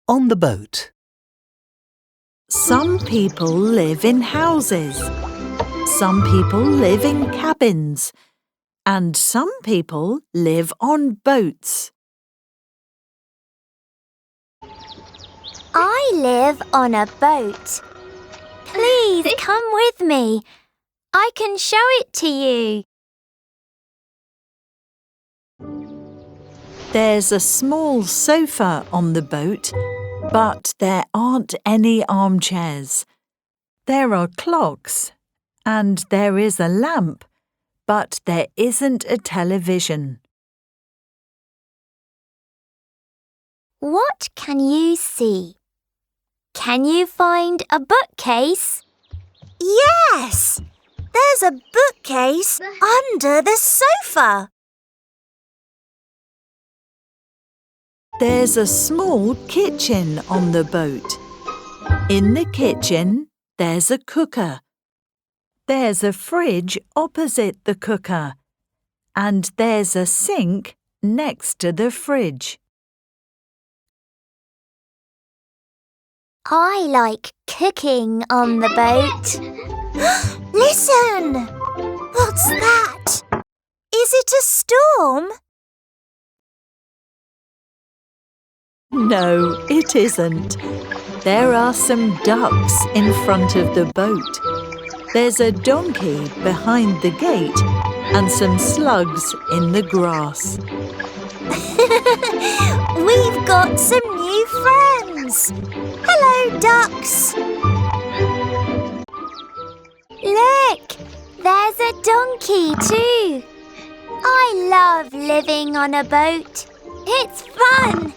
on the boat. Some people live in houses. Some people live in cabins. And some people live on boats. I live on a boat. Please come with me. I can show it to you. There's a small sofa on the boat, but there aren't any armchairs. There are clocks, and there is a lamp, but there isn't a television. What can you see? Can you find a bookcase? Yes! There's a bookcase under the sofa. There's a small kitchen on the boat. In the kitchen, there's a cooker. There's a fridge opposite the cooker. And there's a sink next to the fridge. I like cooking on the boat. Listen! What's that? Is it a storm? No, it isn't. There are some ducks in front of the boat. There's a donkey behind the gate and some slugs in the grass. We've got some new friends. Hello, ducks. Look, there's a donkey too. I love living on a boat. It's fun.